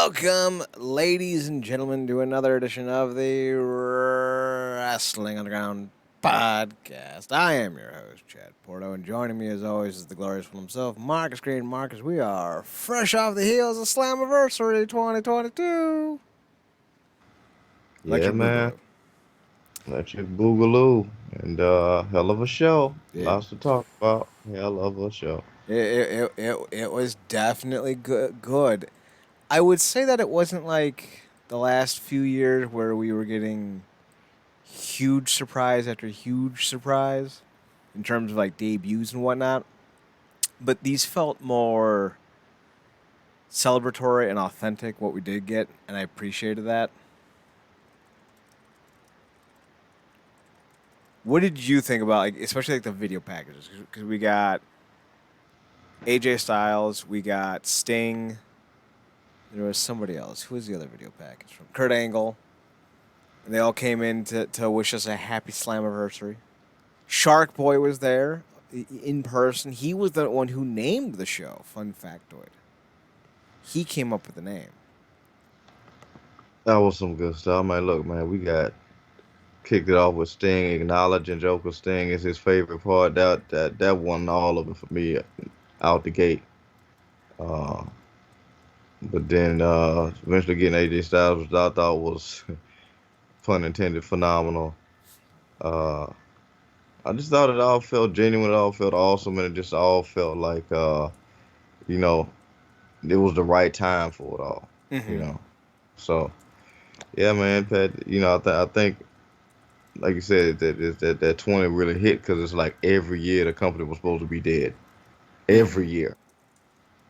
Welcome, ladies and gentlemen, to another edition of the Wrestling Underground podcast. I am your host, Chad Porto, and joining me as always is the glorious one himself, Marcus Green. Marcus, we are fresh off the heels of Slammiversary 2022. Yeah, Lecture man. Boogaloo. Electric Boogaloo. And hell of a show. It, Lots to talk about. Hell of a show. it was definitely good. I would say that it wasn't like the last few years where we were getting huge surprise after huge surprise in terms of like debuts and whatnot. But these felt more celebratory and authentic, what we did get, and I appreciated that. What did you think about, like, especially like the video packages? Because we got AJ Styles, we got Sting. There was somebody else. Who was the other video package from? Kurt Angle. And they all came in to wish us a happy Slammiversary. Shark Boy was there in person. He was the one who named the show. Fun factoid. He came up with the name. That was some good stuff. Man, look, man, we got kicked it off with Sting acknowledging Joker Sting is his favorite part. That won all of it for me out the gate. Uh, but then eventually getting AJ Styles, which I thought was pun intended phenomenal. Uh, I just thought it all felt genuine, it all felt awesome, and it just all felt like you know, it was the right time for it all, you Mm-hmm. know. So yeah, man, Pat. I think, like you said, that 20 really hit because it's like every year the company was supposed to be dead, Mm-hmm. every year.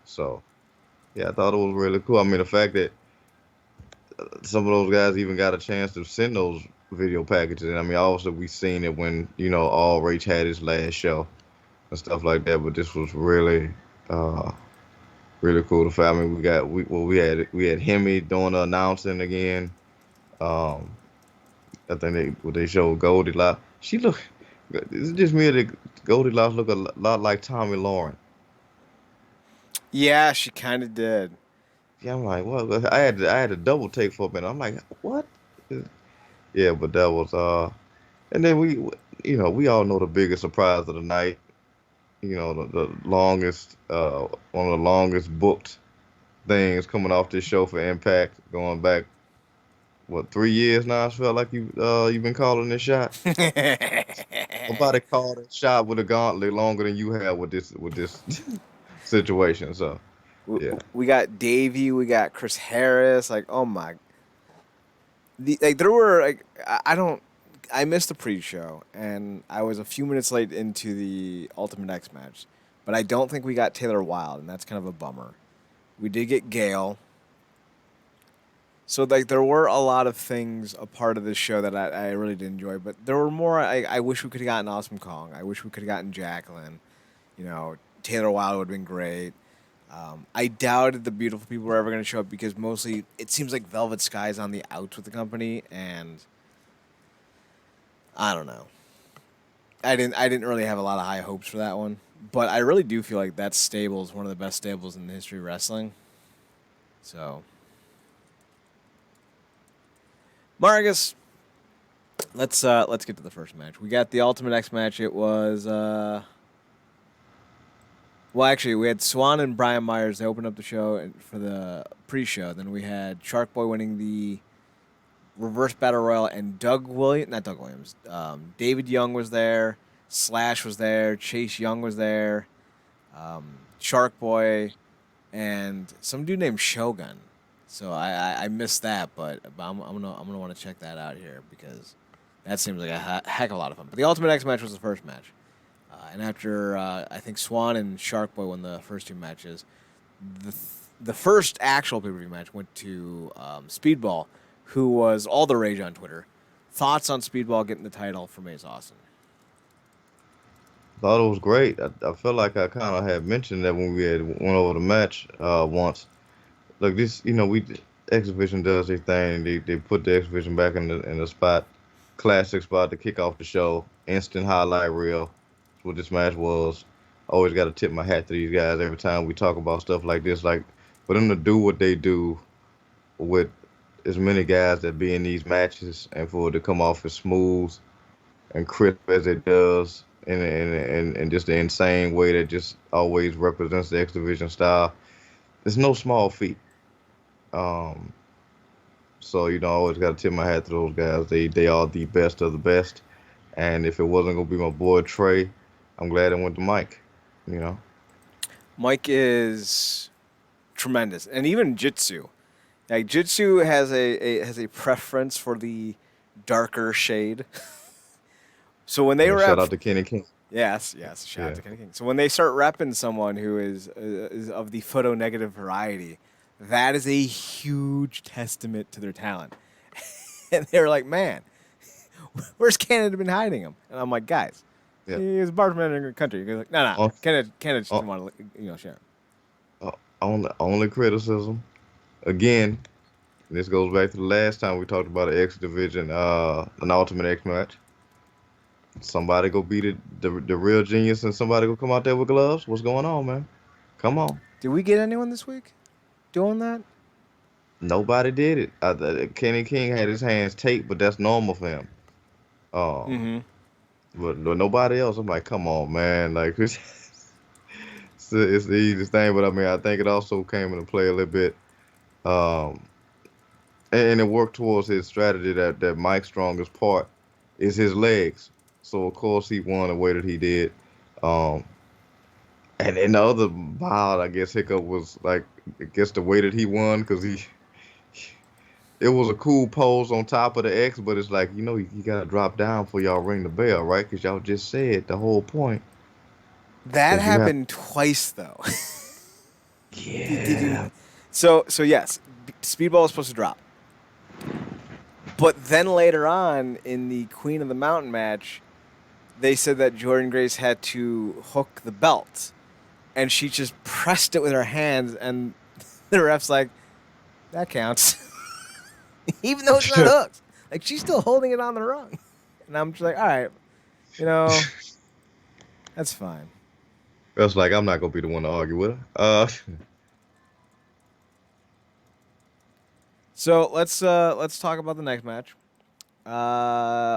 So yeah, I thought it was really cool. I mean, the fact that some of those guys even got a chance to send those video packages. And I mean, also we seen it when All Rage had his last show and stuff like that. But this was really uh really cool. The fact, I mean, we had Hemi doing the announcing again. Um, I think they showed Goldilocks. She look. It's just me that Goldilocks look a lot like Tommy Lauren. Yeah, she kind of did. Yeah, I'm like, what? I had a double take for a minute. I'm like, what? Yeah, but that was and then we all know the biggest surprise of the night. The longest, one of the longest booked things coming off this show for Impact, going back what 3 years now. I felt like you've been calling this shot. Nobody called that shot with a gauntlet longer than you have with this situation. So we, yeah, we got Davey, we got Chris Harris. Like, oh my, like there were like I don't. I missed the pre-show, and I was a few minutes late into the Ultimate X match, but I don't think we got Taylor Wilde, and that's kind of a bummer. We did get Gale, so like there were a lot of things a part of this show that I really did enjoy, but there were more. I wish we could have gotten Awesome Kong. I wish we could have gotten Jacqueline. You know, Taylor Wilde would have been great. I doubted the beautiful people were ever going to show up because mostly it seems like Velvet Sky's on the outs with the company, and I don't know. I didn't really have a lot of high hopes for that one, but I really do feel like that stable is one of the best stables in the history of wrestling. So, Marcus, let's get to the first match. We got the Ultimate X match. It was well, actually, we had Swan and Brian Myers. They opened up the show for the pre-show. Then we had Shark Boy winning the Reverse Battle Royal, and not Doug Williams. David Young was there. Slash was there. Chase Young was there. Shark Boy, and some dude named Shogun. So I missed that, but I'm gonna want to check that out here because that seems like a heck of a lot of fun. But the Ultimate X match was the first match. And after I think Swan and Shark Boy won the first two matches, the the first actual pay per view match went to Speedball, who was all the rage on Twitter. Thoughts on Speedball getting the title from Ace Austin? thought it was great. I felt like I kind of had mentioned that when we had went over the match once. Look, this, exhibition does their thing. They put the exhibition back in the spot, classic spot to kick off the show. Instant highlight reel. That's what this match was. Always got to tip my hat to these guys every time we talk about stuff like this. Like for them to do what they do with as many guys that be in these matches, and for it to come off as smooth and crisp as it does, and just the insane way that just always represents the X Division style, it's no small feat. Um, so I always got to tip my hat to those guys. They are the best of the best. And if it wasn't gonna be my boy Trey, I'm glad it went to Mike. You know, Mike is tremendous, and even Jitsu. Like Jitsu has a preference for the darker shade. So when they and shout rep, out to Kenny King. yes, shout out Yeah, to Kenny King. So when they start repping someone who is of the photo negative variety, that is a huge testament to their talent. And they're like, man, where's Canada been hiding him? And I'm like, guys, yeah. he's a bartender in the country. He's like, no, On, Canada just on, didn't want to, share. only criticism again. And this goes back to the last time we talked about an X Division, an Ultimate X match. Somebody go beat the real genius, and somebody go come out there with gloves. What's going on, man? Come on. Did we get anyone this week doing that? Nobody did it. Kenny King had his hands taped, but that's normal for him. Um, Mm-hmm. but nobody else. I'm like, come on, man. Like it's the easiest thing. But I mean, I think it also came into play a little bit. Um, and it worked towards his strategy that Mike's strongest part is his legs. So of course he won the way that he did. Um, and the other wild, I guess, hiccup was like, I guess the way that he won because it was a cool pose on top of the X, but it's like you gotta drop down for y'all ring the bell, right? Because y'all just said the whole point That is you have. happened twice though. Did you? Yeah. So yes, Speedball is supposed to drop, but then later on in the Queen of the Mountain match, they said that Jordan Grace had to hook the belt, and she just pressed it with her hands, and the ref's like, that counts, even though it's not hooked. Like she's still holding it on the rung, and I'm just like, all right, you know, that's fine. That's like I'm not gonna be the one to argue with her. So let's talk about the next match.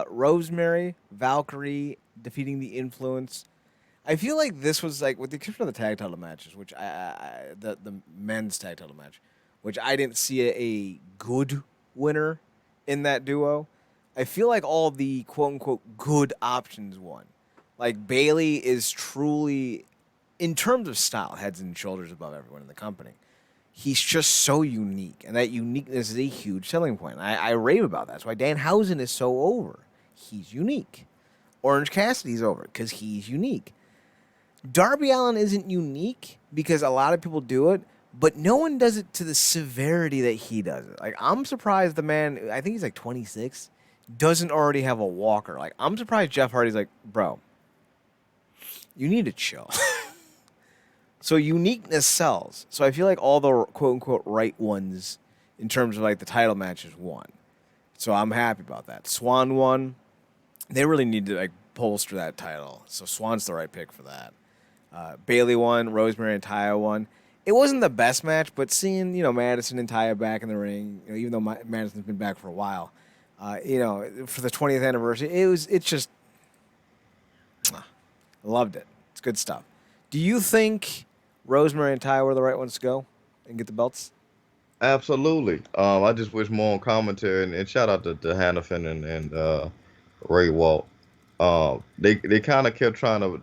Rosemary, Valkyrie defeating the Influence. I feel like this was like, with the exception of the tag title matches, which the men's tag title match, which I didn't see a good winner in that duo. I feel like all the quote unquote good options won. Like Bailey is truly, in terms of style, heads and shoulders above everyone in the company. He's just so unique, and that uniqueness is a huge selling point. I rave about that. That's why Danhausen is so over. He's unique. Orange Cassidy's over because he's unique. Darby Allin isn't unique because a lot of people do it, but no one does it to the severity that he does it. Like, I'm surprised the man, I think he's like 26, doesn't already have a walker. Like, I'm surprised Jeff Hardy's like, bro, you need to chill. So uniqueness sells. So I feel like all the quote unquote right ones in terms of like the title matches won. So I'm happy about that. Swan won. They really need to like bolster that title. So Swan's the right pick for that. Bailey won. Rosemary and Taya won. It wasn't the best match, but seeing Madison and Taya back in the ring, even though Madison's been back for a while, for the 20th anniversary, it's just loved it. It's good stuff. Do you think Rosemary and Ty were the right ones to go and get the belts? Absolutely. I just wish more on commentary, and shout out to Hannafin and Ray Walt. They kind of kept trying to.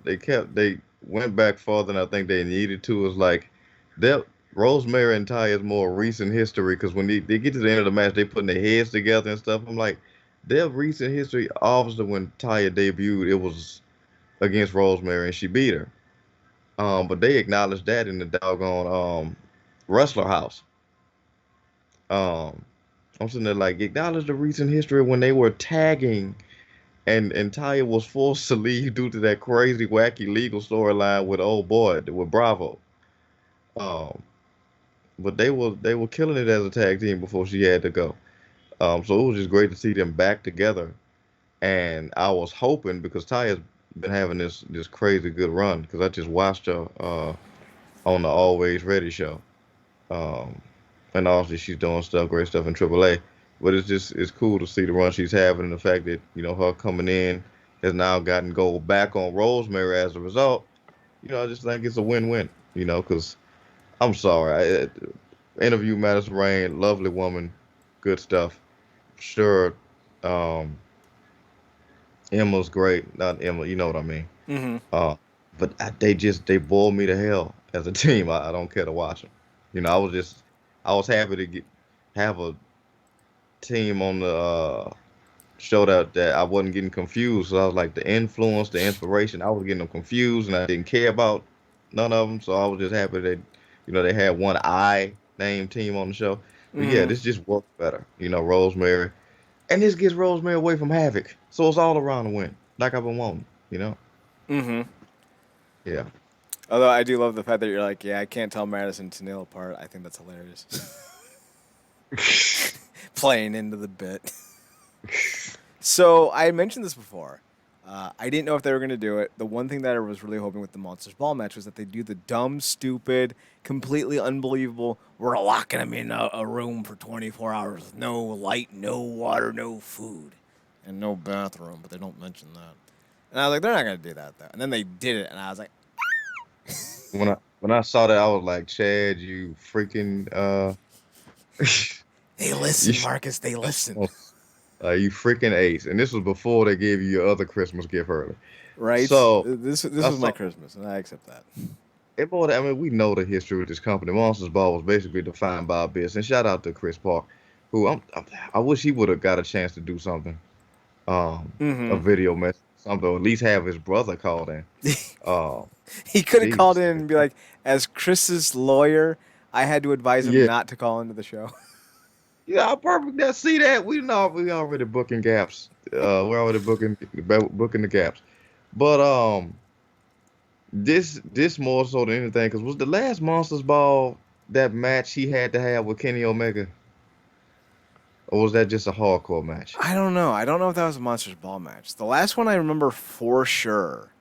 They went back farther than I think they needed to. It's like that Rosemary and Ty is more recent history because when they get to the end of the match, they putting their heads together and stuff. I'm like, their recent history. Obviously, when Taya debuted, it was against Rosemary and she beat her. But they acknowledged that in the doggone Wrestler House. Um, I'm sitting there like acknowledge the recent history when they were tagging and Taya was forced to leave due to that crazy wacky legal storyline with old boy with Bravo. Um, but they were killing it as a tag team before she had to go. So it was just great to see them back together. And I was hoping because Taya's been having this crazy good run because I just watched her on the Always Ready show. Um, and obviously she's doing stuff, great stuff in AAA. But it's cool to see the run she's having and the fact that her coming in has now gotten gold back on Rosemary as a result. I just think it's a win-win. Because I'm sorry, interview Madison Rain, lovely woman, good stuff. Sure, um, Emma's great, not Emma, you know what I mean. Mm-hmm. Uh, but they bore me to hell as a team. I don't care to watch them. I was happy to have a team on the show that I wasn't getting confused. So I was like the influence, the inspiration. I was getting them confused, and I didn't care about none of them. So I was just happy that they had one I named team on the show. But yeah, Mm-hmm. this just worked better. Rosemary, and this gets Rosemary away from Havoc, so it's all around the win, like I've been wanting. Mm-hmm. Yeah. Although I do love the fact that you're like, yeah, I can't tell Madison and Tennille apart. I think that's hilarious. Playing into the bit. So I mentioned this before. I didn't know if they were going to do it. The one thing that I was really hoping with the Monsters Ball match was that they do the dumb, stupid, completely unbelievable. We're locking them in a room for 24 hours with no light, no water, no food, and no bathroom. But they don't mention that. And I was like, they're not going to do that though. And then they did it, and I was like, When I saw that, I was like, Chad, you freaking they you, listen, Marcus. They listen. you freaking ace. And this was before they gave you your other Christmas gift early. Right? So This I was my saw Christmas, and I accept that. it more. I mean, we know the history with this company. Monsters Ball was basically defined by a business. And shout out to Chris Park, who I wish he would have got a chance to do something, a Mm-hmm. video message, something, or at least have his brother called in. Uh, He could have called Jesus. in and be like, as Chris's lawyer, I had to advise him Yeah. not to call into the show. Yeah, perfect. Now, see that we already booking gaps. We're already booking the gaps. But this more so than anything, because was the last Monsters Ball that match he had to have with Kenny Omega, or was that just a hardcore match? I don't know. I don't know if that was a Monsters Ball match. The last one I remember for sure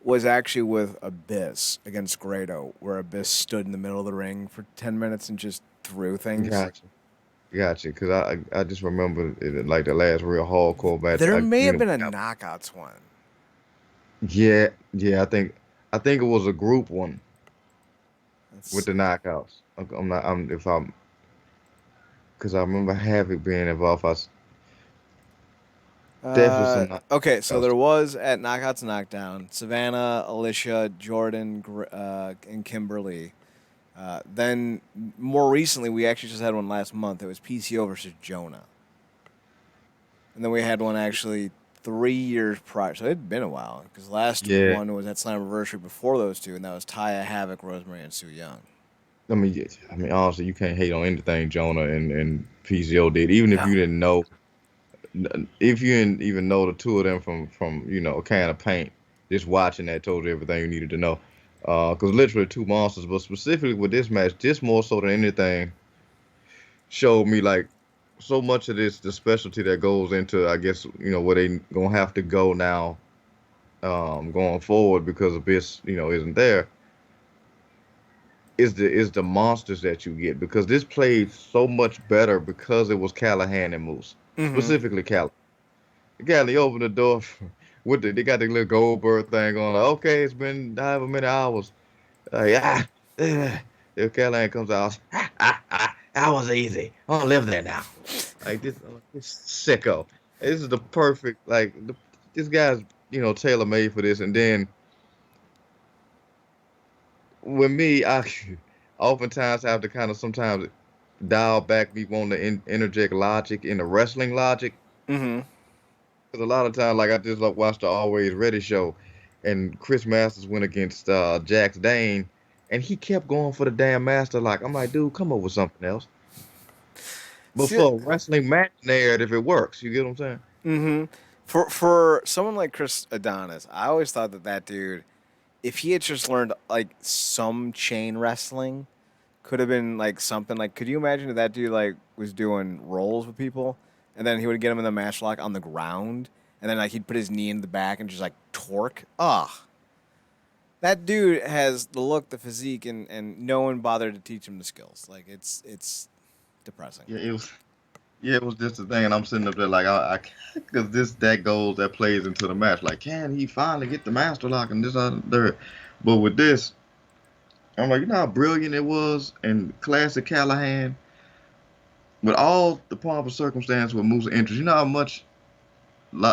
was actually with Abyss against Grado, where Abyss stood in the middle of the ring for 10 minutes and just threw things. Gotcha, gotcha. Because I just remember it, like the last real hardcore match. There may have been a Knockouts one. Yeah. I think it was a group one Let's with the see. knockouts. I'm not. I'm if I'm because I remember Havoc being involved. Definitely some Okay, so knockouts. there was at Knockouts Knockdown, Savannah, Alicia, Jordan, and Kimberly. Then more recently, we actually just had one last month. It was PCO versus Jonah. And then we had one actually 3 years prior. So it had been a while because last Yeah, one was at Slammiversary before those two, and that was Taya, Havoc, Rosemary, and Sue Young. I mean, yeah, I mean, honestly, you can't hate on anything Jonah and PCO did, even if No. you didn't know, if you didn't even know the two of them from a can of paint. Just watching that told you everything you needed to know. Because literally two monsters, but specifically with this match, this more so than anything showed me like so much of the specialty that goes into, I guess, where they gonna have to go now, going forward because Abyss, isn't there. Is the monsters that you get because this played so much better because it was Callahan and Moose, Mm-hmm. specifically Callahan. He opened the door with they got the little Goldberg thing on. Like, okay, it's been however many hours. Yeah, if Callahan comes out, that was easy. I don't live there now. Like this sicko. This is the perfect this guy's tailor made for this. And then with me, I oftentimes have to kind of sometimes dial back me wanting to interject logic in the wrestling logic. Mm-hmm. Because a lot of times, like I just like watched the Always Ready show, and Chris Masters went against Jax Dane, and he kept going for the damn master. Like I'm like, dude, come up with something else. But See, for a wrestling match narrative, it works. You get what I'm saying? mm-hmm. For someone like Chris Adonis, I always thought that dude, if he had just learned like some chain wrestling, could have been like something like. Could you imagine if that dude like was doing rolls with people, and then he would get him in the match lock on the ground, and then like he'd put his knee in the back and just like torque. Ugh, that dude has the look, the physique, and no one bothered to teach him the skills. Like it's. depressing. Yeah, it was. Yeah, it was just the thing, and I'm sitting up there like because that plays into the match. Like, can he finally get the master lock and this out there? But with this, I'm like, you know how brilliant it was in classic Callahan with all the pomp and circumstance with Moose entrance. You know how much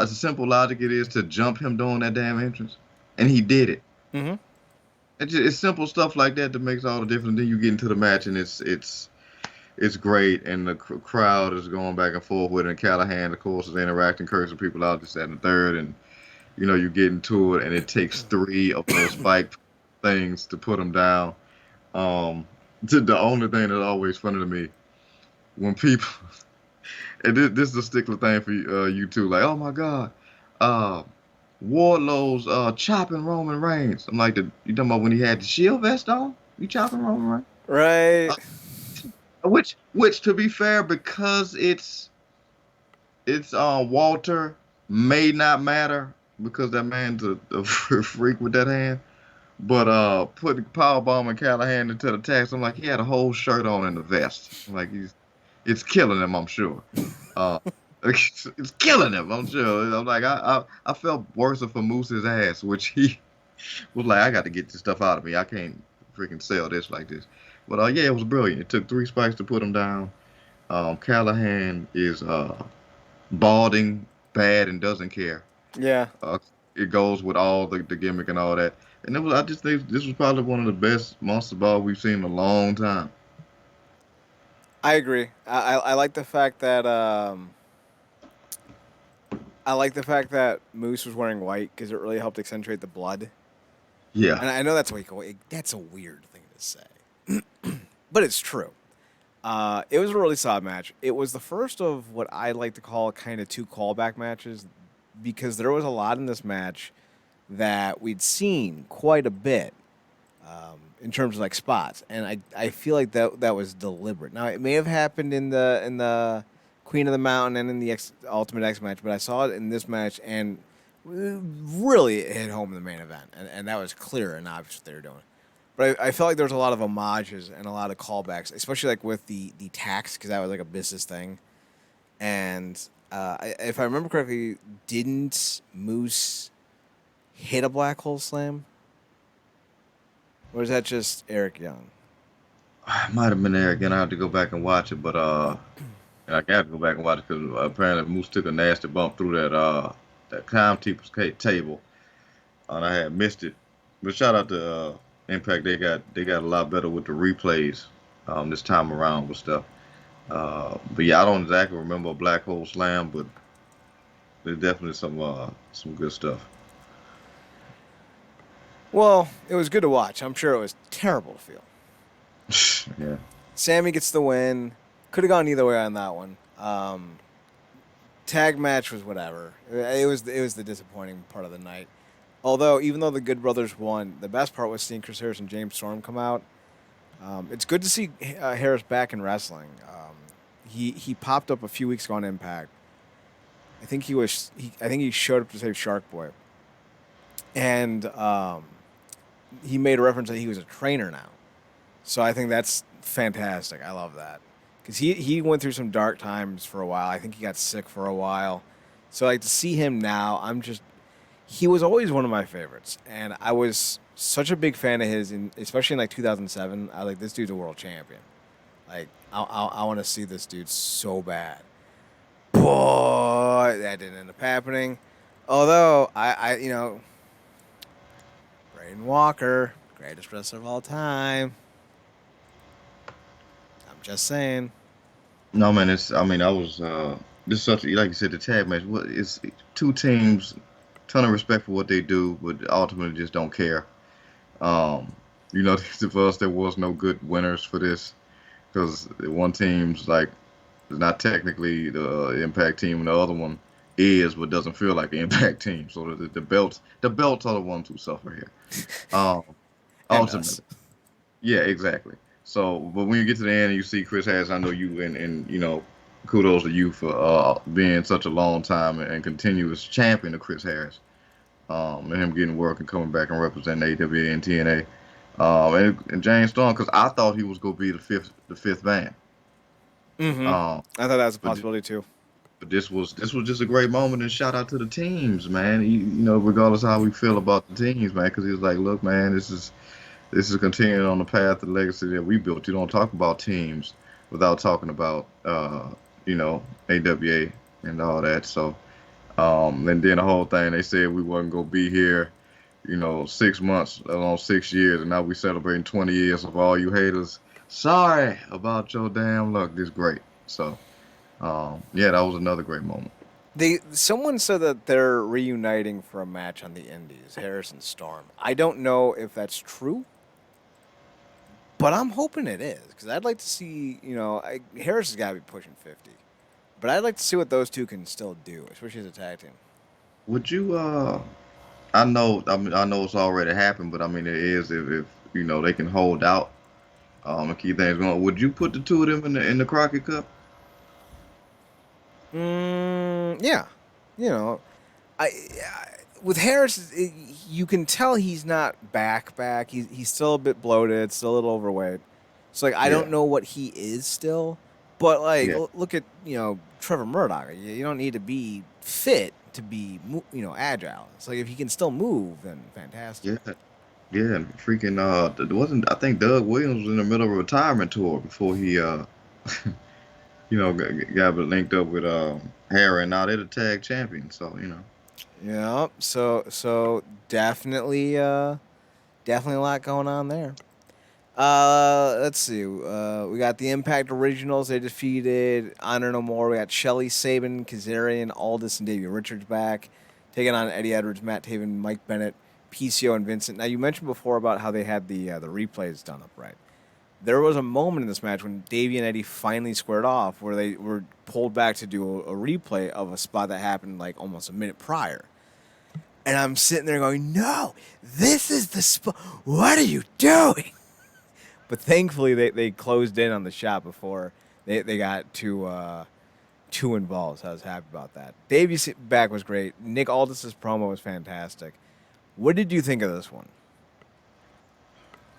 simple logic it is to jump him doing that damn entrance, and he did it. Mm-hmm. It's simple stuff like that that makes all the difference. Then you get into the match, and it's great, and the crowd is going back and forth with it. And Callahan, of course, is interacting, cursing people out, this, that, and the third. And, you get into it, and it takes three of those spike things to put them down. The only thing that's always funny to me, when people, and this is a stickler thing for you too, like, oh my God, uh, Wardlow's chopping Roman Reigns. I'm like, you talking about when he had the shield vest on? You chopping Roman Reigns? Right. Which to be fair, because it's Walter, may not matter because that man's a freak with that hand. But putting powerbomb and Callahan into the tax, I'm like, he had a whole shirt on and a vest. I'm like, it's killing him, I'm sure. Uh, it's killing him, I'm sure. I'm like, I felt worse for Moose's ass, which he was like, I got to get this stuff out of me. I can't freaking sell this like this. But yeah, it was brilliant. It took three spikes to put him down. Callahan is balding, bad, and doesn't care. Yeah. It goes with all the gimmick and all that. And I just think this was probably one of the best Monster Ball we've seen in a long time. I agree. I like the fact that Moose was wearing white because it really helped accentuate the blood. Yeah. And I know that's that's a weird thing to say, but it's true. It was a really solid match. It was the first of what I like to call kind of two callback matches because there was a lot in this match that we'd seen quite a bit in terms of like spots, and I feel like that was deliberate. Now it may have happened in the Queen of the Mountain and in the Ultimate X match, but I saw it in this match and really it hit home in the main event, and that was clear and obvious what they were doing. But I felt like there was a lot of homages and a lot of callbacks, especially like with the tax, because that was like a business thing. And if I remember correctly, didn't Moose hit a black hole slam? Or is that just Eric Young? It might have been there again. I have to go back and watch it, but I got to go back and watch it because apparently Moose took a nasty bump through that timekeeper's table, and I had missed it. But shout out to Impact. They got a lot better with the replays this time around with stuff. But yeah, I don't exactly remember a black hole slam, but there's definitely some good stuff. Well, it was good to watch. I'm sure it was terrible to feel. Yeah. Sammy gets the win. Could have gone either way on that one. Tag match was whatever. It was the disappointing part of the night. Although, even though the Good Brothers won, the best part was seeing Chris Harris and James Storm come out. It's good to see Harris back in wrestling. He popped up a few weeks ago on Impact. I think he showed up to save Shark Boy, and he made a reference that he was a trainer now. So I think that's fantastic. I love that because he went through some dark times for a while. I think he got sick for a while. So like to see him now, he was always one of my favorites, and I was such a big fan of his, especially in like 2007. I was like, this dude's a world champion. Like I want to see this dude so bad. Boy, that didn't end up happening. Although I Braden Walker, greatest wrestler of all time. I'm just saying. No man, I was this is such like you said the tag match. It's two teams, ton of respect for what they do, but ultimately just don't care. For us there was no good winners for this because one team's like is not technically the Impact team, and the other one is, but doesn't feel like the Impact team. So the belts are the ones who suffer here. Ultimately, yeah, exactly. So, but when you get to the end and you see Chris Harris, I know you and kudos to you for being such a long time and continuous champion of Chris Harris, and him getting work and coming back and representing AWA and TNA, and James Storm because I thought he was gonna be the fifth man. Mm-hmm. Um, I thought that was a but possibility too. but this was just a great moment, and shout out to the teams, man. Regardless of how we feel about the teams, man, because he was like, look, man, this is continuing on the path of legacy that we built. You don't talk about teams without talking about AWA and all that. So and then the whole thing they said we wasn't gonna be here, 6 months, let alone 6 years, and now we celebrating 20 years of all you haters. Sorry about your damn luck. This great. So yeah, that was another great moment. Someone said that they're reuniting for a match on the Indies, Harrison Storm. I don't know if that's true, but I'm hoping it is because I'd like to see. Harris has got to be pushing 50, but I'd like to see what those two can still do, especially as a tag team. Would you I know it's already happened, but I mean it is if they can hold out and keep things going. Would you put the two of them in the Crockett Cup? Yeah, you know, I with Harris, you can tell he's not back. He's still a bit bloated, still a little overweight. So like, I don't Yeah, know what he is still, but like, yeah, look at Trevor Murdoch. You don't need to be fit to be agile. It's like if he can still move, then fantastic. yeah, yeah. And freaking wasn't I think Doug Williams was in the middle of a retirement tour before he got linked up with Harry, and now they're the tag champions. So Yeah. So definitely a lot going on there. Let's see. We got the Impact Originals. They defeated Honor No More. We got Shelly, Sabin, Kazarian, Aldis, and Davey Richards back, taking on Eddie Edwards, Matt Taven, Mike Bennett, PCO, and Vincent. Now you mentioned before about how they had the replays done up right. There was a moment in this match when Davey and Eddie finally squared off, where they were pulled back to do a replay of a spot that happened like almost a minute prior. And I'm sitting there going, "No, this is the spot. What are you doing?" But thankfully, they closed in on the shot before they got too involved. So I was happy about that. Davies back was great. Nick Aldis's promo was fantastic. What did you think of this one?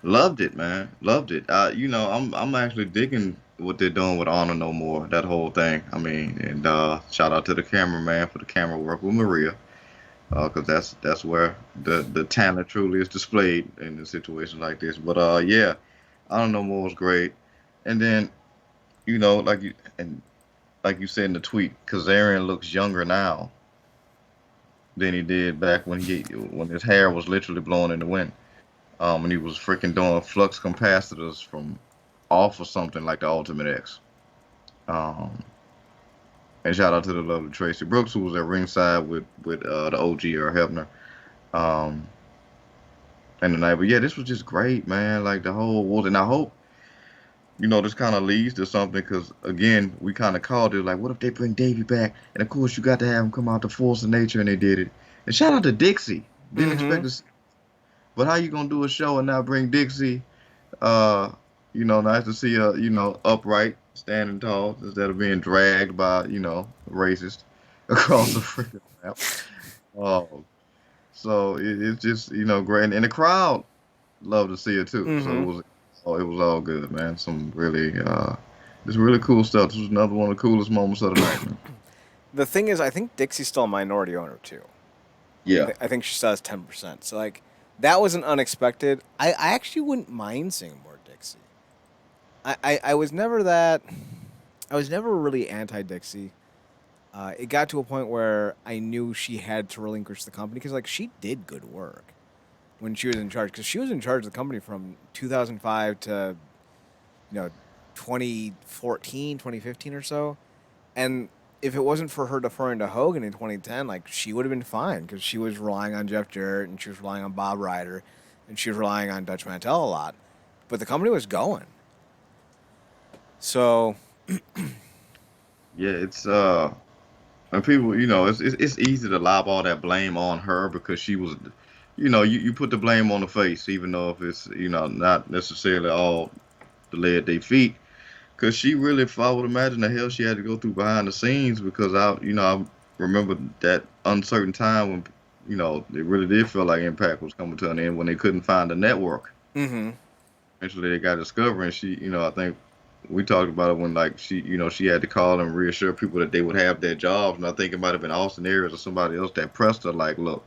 loved it, man, loved it. I'm actually digging what they're doing with Honor No More. That whole thing. I mean, and shout out to the cameraman for the camera work with Maria. Because that's where the talent truly is displayed in a situation like this. But yeah, I don't know more was great, and then like you said in the tweet, Kazarian looks younger now than he did back when his hair was literally blowing in the wind. And he was freaking doing flux capacitors from off or something like the Ultimate X. Um, and shout out to the lovely Tracy Brooks who was at ringside with the OG or Hebner. Um, and the night. But yeah, this was just great, man. Like the whole world, and I hope this kind of leads to something because again, we kind of called it like, what if they bring Davey back? And of course, you got to have him come out to Force of Nature, and they did it. And shout out to Dixie. Didn't expect Mm-hmm. to, see, but how you gonna do a show and not bring Dixie? Nice to see her, upright, standing tall instead of being dragged by racist across the freaking map. Oh, so it's just great, and the crowd love to see it too. So Mm-hmm. it was all good, man. Some really just really cool stuff. This was another one of the coolest moments of the night, man. The thing is, I think Dixie's still a minority owner too. Yeah, I think she still has 10%. So like that wasn't unexpected. I actually wouldn't mind seeing more Dixie. I was never that. I was never really anti Dixie. It got to a point where I knew she had to relinquish the company because like she did good work when she was in charge because she was in charge of the company from 2005 to you know 2014 2015 or so, and if it wasn't for her deferring to Hogan in 2010, like she would have been fine because she was relying on Jeff Jarrett and she was relying on Bob Ryder and she was relying on Dutch Mantel a lot, but the company was going. So yeah. It's and people, it's easy to lob all that blame on her because she was, you put the blame on the face, even though if it's not necessarily all the lead they feet. Because she really, if I would imagine the hell she had to go through behind the scenes, because I remember that uncertain time when, it really did feel like Impact was coming to an end when they couldn't find a network. mm-hmm. Eventually they got Discovery, and she, I think we talked about it when like she had to call and reassure people that they would have their jobs, and I think it might have been Austin Aries or somebody else that pressed her like, look,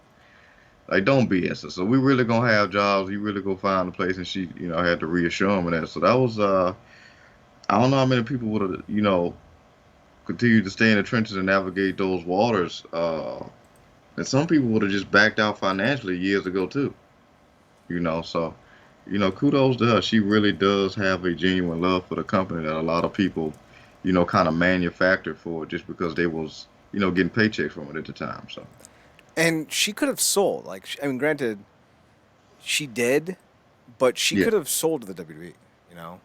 like don't BS us. So we really gonna have jobs. You really go find a place, and she had to reassure them of that. So that was I don't know how many people would have continued to stay in the trenches and navigate those waters. And some people would have just backed out financially years ago too. So kudos to her. She really does have a genuine love for the company that a lot of people, kind of manufactured for it just because they was, getting paychecks from it at the time. So And she could have sold. Like, I mean, granted, she did, but she yeah, could have sold to the WWE. You know,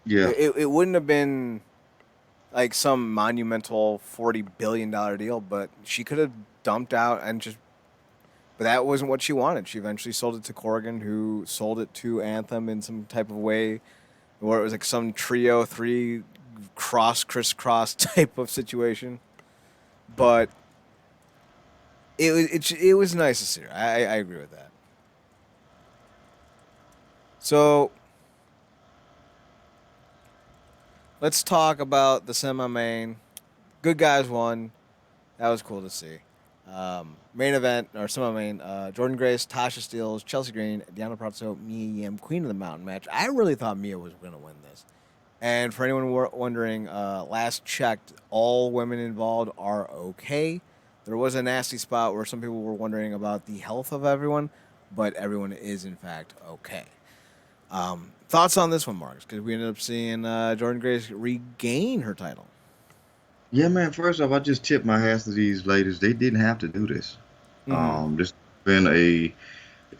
yeah, it wouldn't have been like some monumental $40 billion deal, but she could have dumped out and just. But that wasn't what she wanted. She eventually sold it to Corrigan, who sold it to Anthem in some type of way, where it was like some trio, three crisscross type of situation. But it was nice to see her. I agree with that. So let's talk about the semi-main. Good guys won. That was cool to see. Main event or semi-main: Jordan Grace, Tasha Steelz, Chelsea Green, Deanna Prato, Mia Yim, Queen of the Mountain match. I really thought Mia was going to win this. And for anyone wondering, last checked, all women involved are okay. There was a nasty spot where some people were wondering about the health of everyone, but everyone is in fact okay. Thoughts on this one, Marks? Because we ended up seeing Jordan Grace regain her title. yeah, man. First off, I just tip my hats to these ladies. They didn't have to do this. Mm-hmm. This been a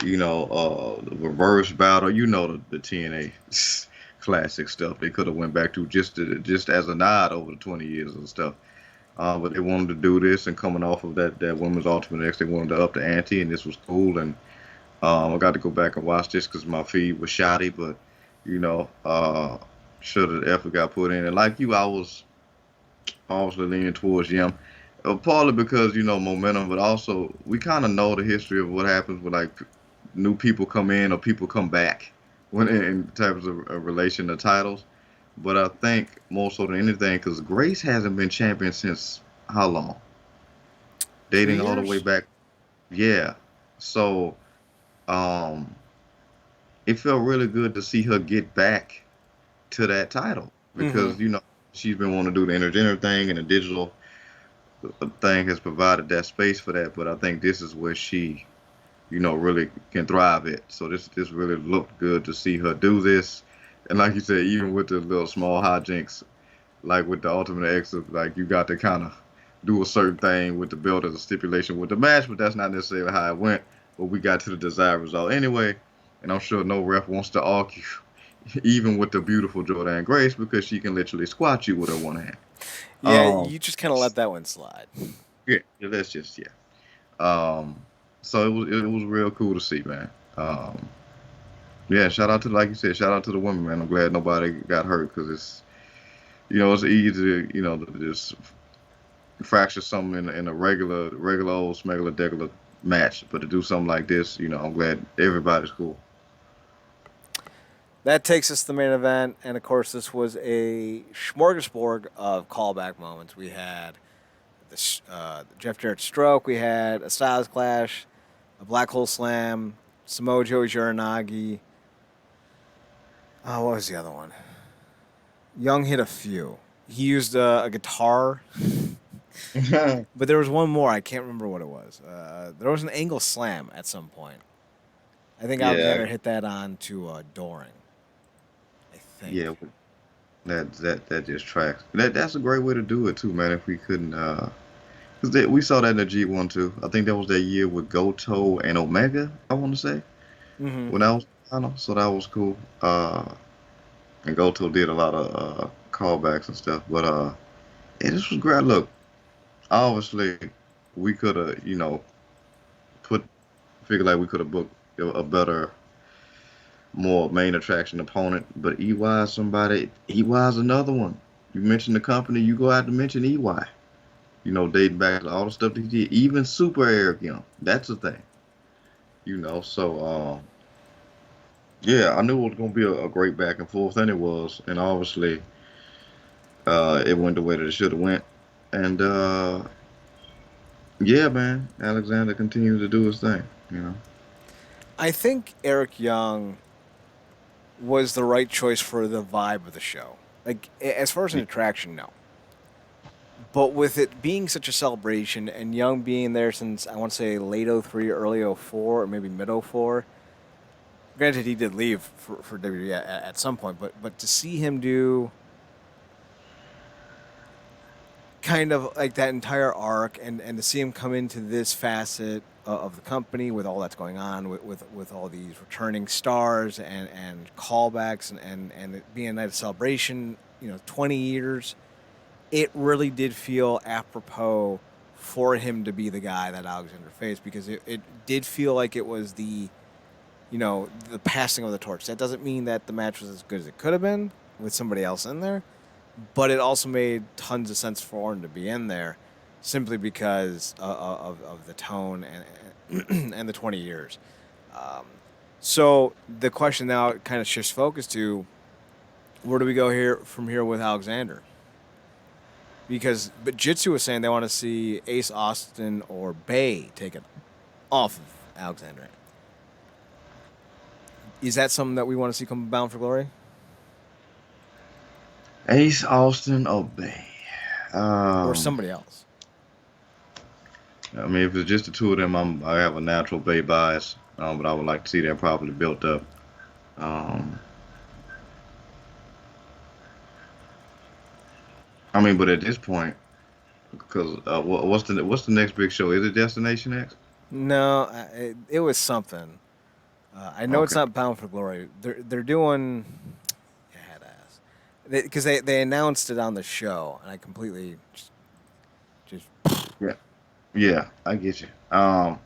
reverse battle. The TNA classic stuff. They could have went back to just as a nod over the 20 years and stuff. But they wanted to do this, and coming off of that women's Ultimate X, they wanted to up the ante, and this was cool. And I got to go back and watch this because my feed was shoddy, but you know, uh, should have the effort got put in. And like you, I was obviously leaning towards Yim, partly because momentum, but also we kind of know the history of what happens when like new people come in or people come back when in terms of relation to titles. But I think more so than anything, because Grace hasn't been champion since how long? Two Dating all the way years? back. Yeah. So um, it felt really good to see her get back to that title Mm-hmm. because she's been wanting to do the intergender thing, and the digital thing has provided that space for that. But I think this is where she really can thrive at. So this really looked good to see her do this. And like you said, even with the little small hijinks, like with the Ultimate X, of like you got to kind of do a certain thing with the belt as a stipulation with the match, but that's not necessarily how it went. But we got to the desired result anyway, and I'm sure no ref wants to argue, even with the beautiful Jordan Grace, because she can literally squat you with her one hand. Yeah, Um, you just kind of let that one slide. yeah, that's just yeah. Um, so it was real cool to see, man. Um, yeah, shout out to like you said, shout out to the women, man. I'm glad nobody got hurt because it's easy to just fracture something in a regular old smegular degular match, but to do something like this, I'm glad everybody's cool. That takes us to the main event, and of course, this was a smorgasbord of callback moments. We had the Jeff Jarrett stroke, we had a Styles Clash, a Black Hole Slam, Samoa Joe Uranagi. Oh, what was the other one? Young hit a few. He used a guitar, but there was one more. I can't remember what it was. There was an angle slam at some point. I think Yeah, Alexander hit that on to Doring. I think. yeah, that just tracks. That's a great way to do it too, man. If we couldn't, because we saw that in the G1 too. I think that was that year with Goto and Omega. I want to say Mm-hmm. when that was final, so that was cool. And Goto did a lot of callbacks and stuff, but yeah, this was great. Look, obviously, we could have, put figure like we could have booked a better, more main attraction opponent. But EY is somebody. EY is another one. You mentioned the company, you go out to mention EY. Dating back to all the stuff that he did, even Super Eric Young. That's a thing. So yeah, I knew it was gonna be a great back and forth, and it was. And obviously, It went the way that it should have went, and yeah, man, Alexander continues to do his thing. You know. I think Eric Young was the right choice for the vibe of the show. Like as far as an attraction, no. But with it being such a celebration and Young being there since I want to say late '03, early '04, or maybe mid '04. Granted, he did leave for WWE at some point, but to see him do kind of like that entire arc and to see him come into this facet of the company with all that's going on with all these returning stars and callbacks and it being a night of celebration, 20 years, it really did feel apropos for him to be the guy that Alexander faced because it did feel like it was the passing of the torch. That doesn't mean that the match was as good as it could have been with somebody else in there, but it also made tons of sense for him to be in there simply because of the tone and the 20 years. Um, so the question now kind of shifts focus to where do we go here from here with Alexander? But Jitsu was saying they want to see Ace Austin or Bay take it off of Alexander. Is that something that we want to see come Bound for Glory? Ace Austin Obey. Or somebody else? I mean, if it's just the two of them, I have a natural Bay bias, but I would like to see that properly built up. Um, I mean, but at this point, because what's the next big show? Is it Destination X? No, it was something. I know it's Okay. not Bound for Glory. They're doing. Yeah, I had to ask because they announced it on the show, and I completely just Yeah. Yeah, I get you. But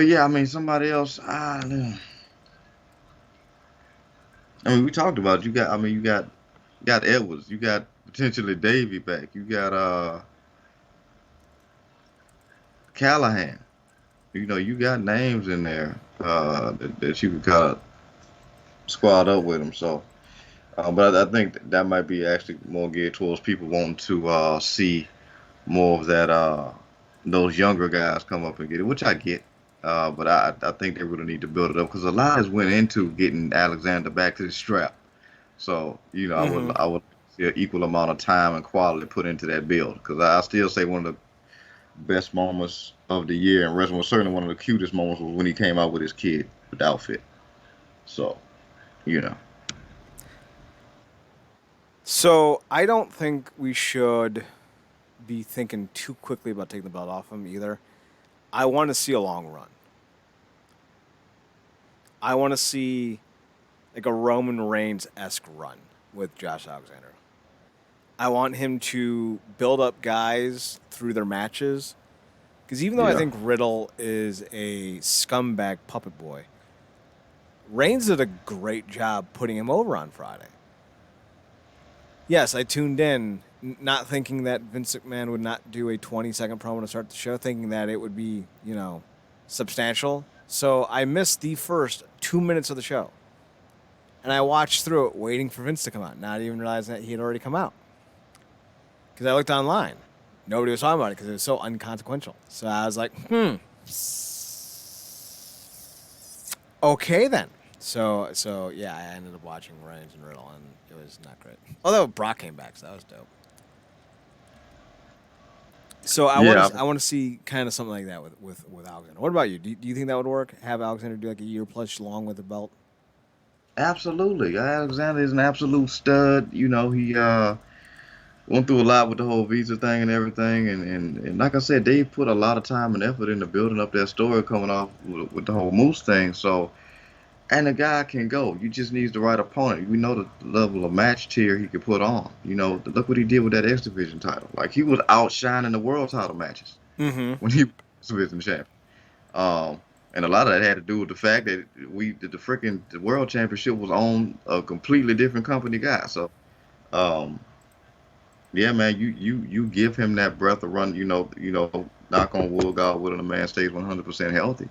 yeah, I mean, somebody else. I mean, we talked about it. I mean, you got Edwards. You got potentially Davey back. You got Callahan. You got names in there that you could kind of squad up with them. So, but I think that might be actually more geared towards people wanting to see more of that those younger guys come up and get it, which I get. But I think they really need to build it up because a lot has went into getting Alexander back to the strap. So mm-hmm. I would see an equal amount of time and quality put into that build because I still say one of the best moments of the year and wrestling was certainly one of the cutest moments was when he came out with his kid with the outfit. So you know, So I don't think we should be thinking too quickly about taking the belt off him either. I want to see a long run. I want to see like a Roman Reigns esque run with Josh Alexander. I want him to build up guys through their matches. Because even though I yeah, think Riddle is a scumbag puppet boy, Reigns did a great job putting him over on Friday. Yes, I tuned in, not thinking that Vince McMahon would not do a 20-second promo to start the show, thinking that it would be, substantial. So I missed the first 2 minutes of the show. And I watched through it waiting for Vince to come out, not even realizing that he had already come out. Because I looked online. Nobody was talking about it because it was so unconsequential. So I was like, okay then. So yeah, I ended up watching Reigns and Riddle, and it was not great. Although Brock came back, so that was dope. So yeah, I want to see kind of something like that with Alexander. What about you? Do you think that would work? Have Alexander do like a year plus long with the belt? absolutely. Alexander is an absolute stud. He went through a lot with the whole visa thing and everything, and like I said, they put a lot of time and effort into building up that story coming off with the whole Moose thing. So, and the guy can go. You just needs the right opponent. We know the level of match tier he could put on. Look what he did with that X Division title. Like he was outshining the world title matches Mm-hmm. when he was X Division champion. Um, and a lot of that had to do with the fact that the freaking the world championship was on a completely different company guy. So, um, yeah, man, you give him that breath of run. Knock on wood, God willing, the man stays 100% healthy.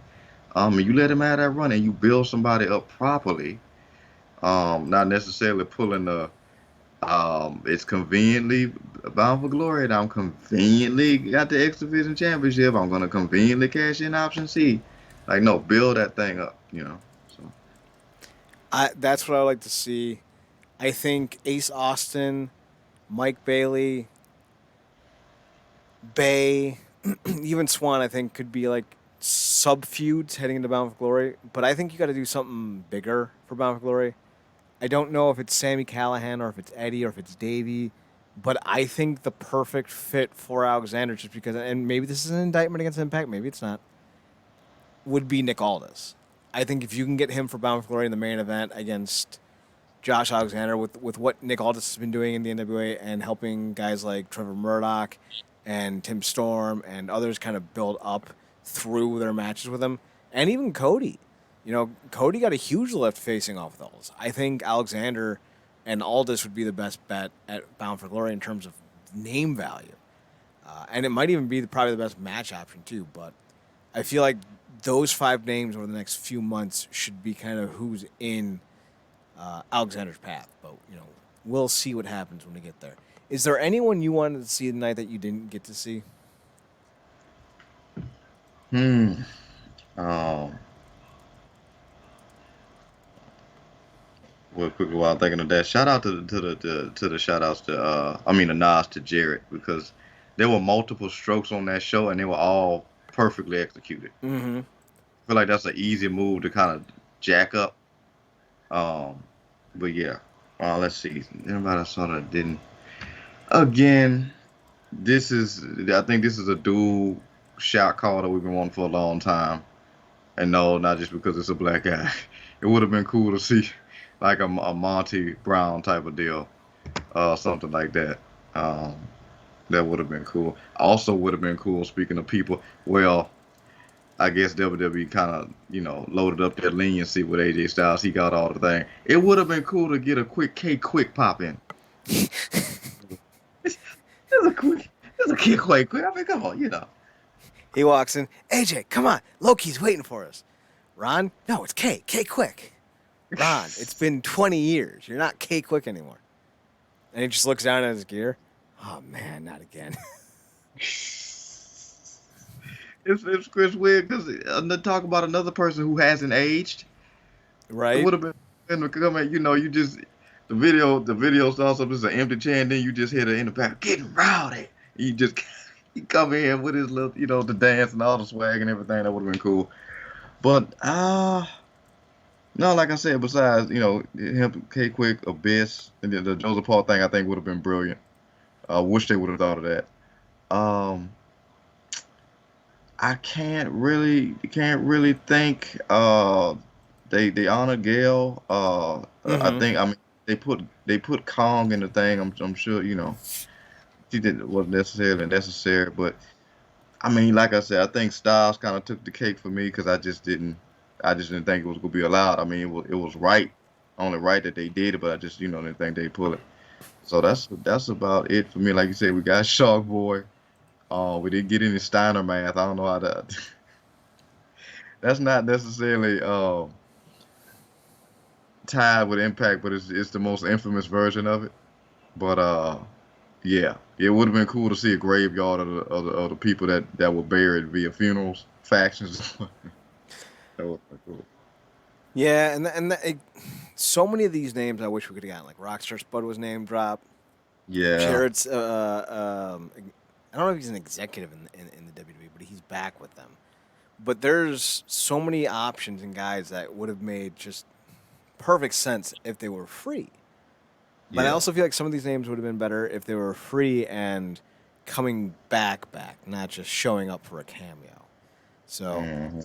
And you let him have that run, and you build somebody up properly. Not necessarily pulling It's conveniently Bound for Glory, and I'm conveniently got the X Division Championship. I'm gonna conveniently cash in option C. Like, no, build that thing up, you know. So, That's what I like to see. I think Ace Austin, Mike Bailey, Bay, even Swan, I think could be like sub feuds heading into Bound for Glory. But I think you got to do something bigger for Bound for Glory. I don't know if it's Sammy Callahan or if it's Eddie or if it's Davey, but I think the perfect fit for Alexander, just because, and maybe this is an indictment against Impact, maybe it's not, would be Nick Aldis. I think if you can get him for Bound for Glory in the main event against Josh Alexander with what Nick Aldis has been doing in the NWA and helping guys like Trevor Murdoch and Tim Storm and others kind of build up through their matches with him, and even Cody. You know, Cody got a huge lift facing off with Aldis. I think Alexander and Aldis would be the best bet at Bound for Glory in terms of name value. And it might even be probably the best match option, too. But I feel like those five names over the next few months should be kind of who's in Alexander's path. But, you know, we'll see what happens when we get there. Is there anyone you wanted to see tonight that you didn't get to see? hmm. Um, Real quickly while thinking of that, shout out to the shout outs to the nods to Jarrett, because there were multiple strokes on that show and they were all perfectly executed. Mm-hmm. I feel like that's an easy move to kind of jack up. Um, but yeah, let's see. Anybody I saw that didn't. Again, I think this is a dual shot call that we've been wanting for a long time. And no, not just because it's a black guy. It would have been cool to see like a Monty Brown type of deal, something like that. Um, that would have been cool. Also, would have been cool. Speaking of people, well, I guess WWE kind of loaded up their leniency with AJ Styles. He got all the thing. It would have been cool to get a quick K quick pop in. It's, it's a quick, it's a K quick. I mean, come on. He walks in. AJ, come on. Loki's waiting for us. Ron? No, it's K. K quick. Ron, it's been 20 years. You're not K quick anymore. And he just looks down at his gear. Oh, man, not again. It's weird because talk about another person who hasn't aged. It Right? would have been to come at you just the video starts up as an empty chair and then you just hear it in the back getting rowdy. You just he come in with his little the dance and all the swag and everything. That would have been cool. But no, like I said, besides him, K Quick, Abyss, and the Joseph Paul thing, I think would have been brilliant. I wish they would have thought of that. Um, I can't really think. They honor Gail. I Mm-hmm. think they put Kong in the thing. I'm sure she didn't wasn't necessarily necessary, but I mean, like I said, I think Styles kind of took the cake for me because I just didn't think it was gonna be allowed. I mean, it was right, only right that they did it, but I just didn't think they'd pull it. So that's about it for me. Like you said, we got Shark Boy. We didn't get any Steiner math. I don't know how to. That's not necessarily tied with Impact, but it's the most infamous version of it. But yeah, it would have been cool to see a graveyard of the people that were buried via funerals, factions. That would have been cool. Yeah, so many of these names I wish we could have gotten. Like Rockstar Spud was name dropped. Yeah, Jarrett's, I don't know if he's an executive in the WWE, but he's back with them. But there's so many options and guys that would have made just perfect sense if they were free. But I yeah. also feel like some of these names would have been better if they were free and coming back, not just showing up for a cameo. So hmm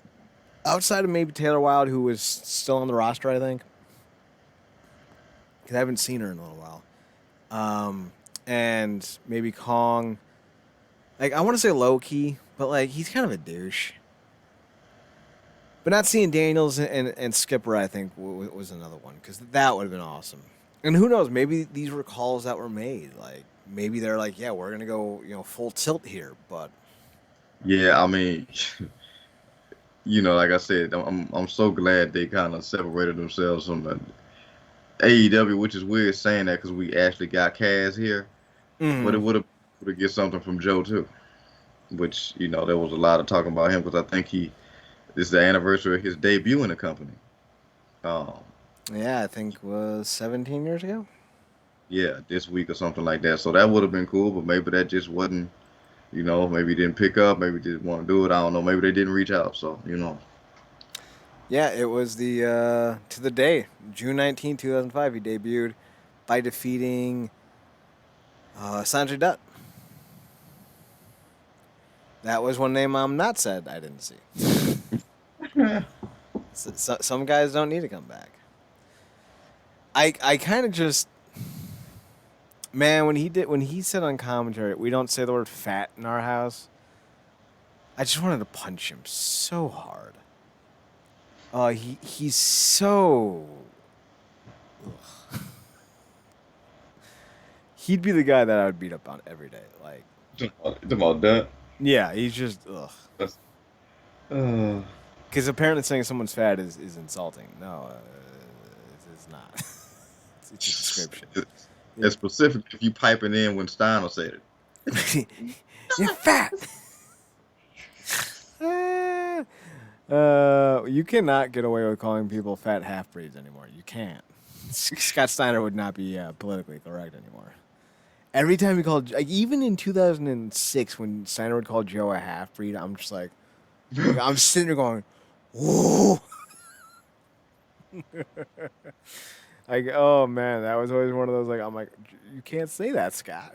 outside of maybe Taylor Wilde, who was still on the roster, I think, because I haven't seen her in a little while, and maybe Kong. Like I want to say low key, but like he's kind of a douche. But not seeing Daniels and Skipper, I think, was another one because that would have been awesome. And who knows? Maybe these were calls that were made. Like maybe they're like, yeah, we're gonna go, full tilt here. But Yeah, I mean, like I said, I'm so glad they kind of separated themselves from AEW, which is weird saying that because we actually got Kaz here, but Hmm. it would have get something from Joe too. Which there was a lot of talking about him because I think this is the anniversary of his debut in the company. Um, Yeah, I think was 17 years ago. yeah, this week or something like that. So that would have been cool, but maybe that just wasn't. Maybe he didn't pick up, maybe didn't want to do it. I don't know. Maybe they didn't reach out. So. Yeah, it was the to the day, June 2005. He debuted by defeating Sanjay Dutt. That was one name I'm not said I didn't see. Some guys don't need to come back. I kind of just man when he said on commentary we don't say the word fat in our house. I just wanted to punch him so hard. He's so. Ugh. He'd be the guy that I would beat up on every day. Like, Talking about that. yeah, he's just ugh. That's, uh, Because apparently saying someone's fat is insulting. No, it's not. It's a description. it's specific if you piping in when Steiner said You're fat. You cannot get away with calling people fat half breeds anymore. You can't. Scott Steiner would not be politically correct anymore. Every time he called, like, even in 2006, when Steiner would call Joe a half breed, I'm just like it. I'm sitting there going, "Whoa!" Like, oh man, that was always one of those. Like, I'm like, you can't say that, Scott.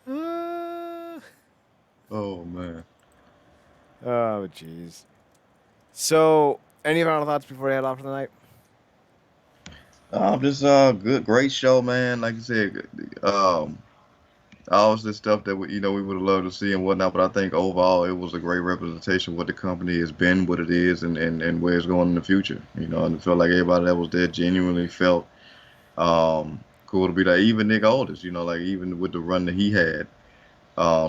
Uh, Oh man. oh, jeez. So, any final thoughts before we head off for the night? This good, great show, man. Like I said, um, all this stuff that we would have loved to see and whatnot. But I think overall it was a great representation of what the company has been, what it is, and where it's going in the future. And it felt like everybody that was there genuinely felt cool to be there. Even Nick Aldis, like even with the run that he had,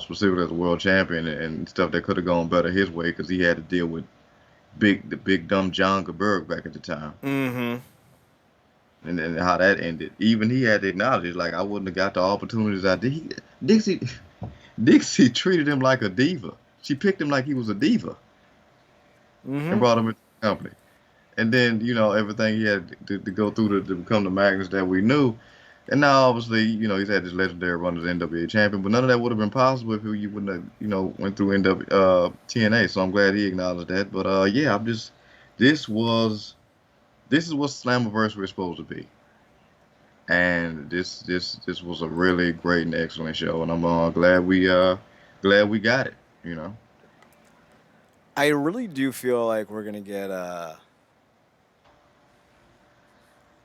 specifically as a world champion and stuff that could have gone better his way because he had to deal with the big dumb John Gerberg back at the time. Mm-hmm. And how that ended. Even he had to acknowledge, like, I wouldn't have got the opportunities I did. Dixie, Dixie treated him like a diva. She picked him like he was a diva and Mm-hmm. brought him into the company. And then, everything he had to go through to become the Magnus that we knew. And now, obviously, he's had this legendary run as NWA champion, but none of that would have been possible if you wouldn't have, went through TNA. So I'm glad he acknowledged that. But yeah, this was, this is what Slammiversary is supposed to be. And this was a really great and excellent show, and I'm glad we got it. I really do feel like we're gonna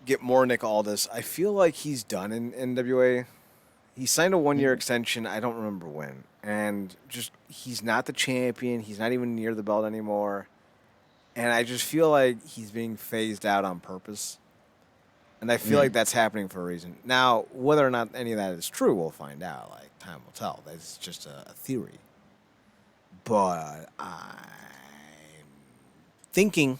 get more Nick Aldis. I feel like he's done in NWA. He signed a 1 year extension. I don't remember when, and just he's not the champion. He's not even near the belt anymore. And I just feel like he's being phased out on purpose. And I feel like Mm. that's happening for a reason. Now, whether or not any of that is true, we'll find out. Like, time will tell. That's just a theory. But I'm thinking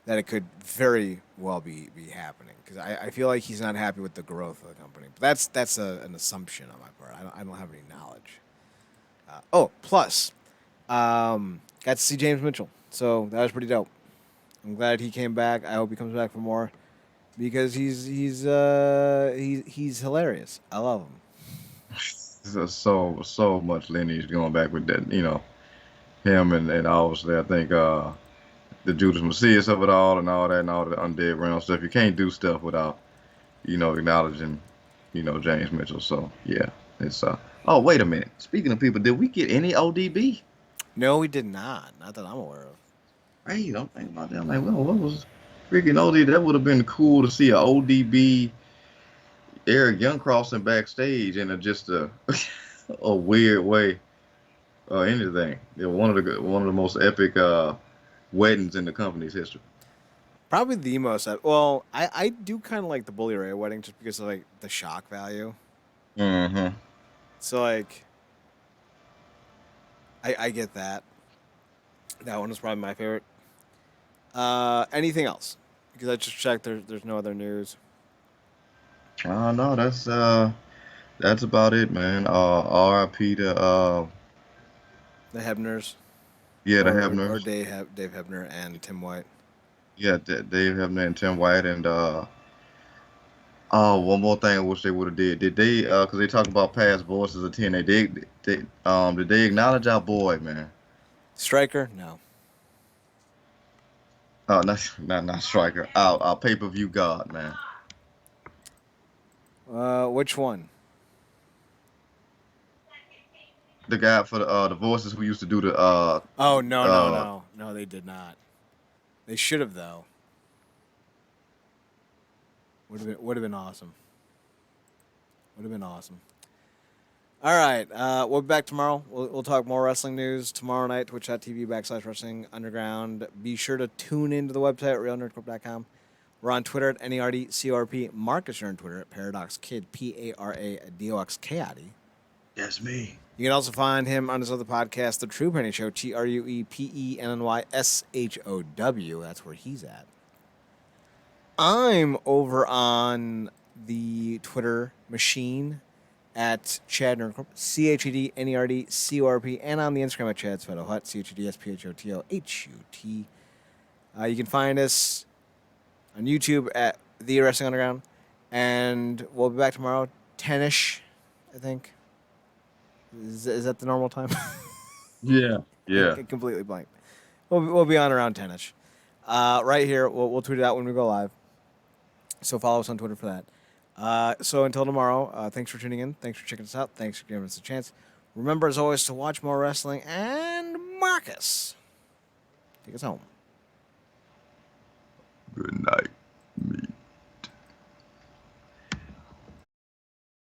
that it could very well be happening. Because I feel like he's not happy with the growth of the company. But that's an assumption on my part. I don't have any knowledge. Plus, got to see James Mitchell. So that was pretty dope. I'm glad he came back. I hope he comes back for more. Because he's hilarious. I love him. So much lineage going back with that, him and obviously I think the Judas Messias of it all and all that and all the undead realm stuff. You can't do stuff without acknowledging James Mitchell. So yeah, it's Oh, wait a minute. Speaking of people, did we get any ODB? No, we did not. Not that I'm aware of. Hey, don't think about that. I'm like, well, what was freaking OD? That would have been cool to see a ODB Eric Young crossing backstage in just a a weird way. Anything. Yeah, one of the most epic weddings in the company's history. Probably the most. Well, I do kind of like the Bully Ray wedding just because of like the shock value. Mm-hmm. So like, I get that. That one was probably my favorite. Anything else? Because I just checked. There's no other news. No, that's about it, man. R.I.P. to The Hebners, yeah, the or Hebners. Dave Hebner and Tim White. Yeah, Dave Hebner and Tim White and oh, one more thing I wish they would have did. Did they cause they talk about past voices of TNA. Did they acknowledge our boy, man? Striker? No. Oh, not Striker. Our pay-per-view god, man. Which one? The guy for the voices who used to do the Oh no no uh no no! They did not. They should have though. Would have been awesome. Would have been awesome. All right, we'll be back tomorrow. We'll talk more wrestling news tomorrow night. Twitch.tv/wrestling underground. Be sure to tune into the website at realnerdcorp.com. We're on Twitter at NERDCORP. Marcus, you're on Twitter at ParadoxKid, PARADOXKID. That's me. You can also find him on his other podcast, The True Penny Show, TruePennyShow. That's where he's at. I'm over on the Twitter machine at Chad Nerdcorp, CHEDNERDCORP, and on the Instagram at Chad Sphotohut, CHEDSPHOTOHUT. You can find us on YouTube at The Wrestling Underground, and we'll be back tomorrow, 10-ish, I think. Is that the normal time? Yeah. I Yeah. completely blanked. We'll be on around 10-ish. Right here, we'll tweet it out when we go live. So follow us on Twitter for that. So until tomorrow, thanks for tuning in. Thanks for checking us out. Thanks for giving us a chance. Remember, as always, to watch more wrestling. And Marcus, take us home. Good night.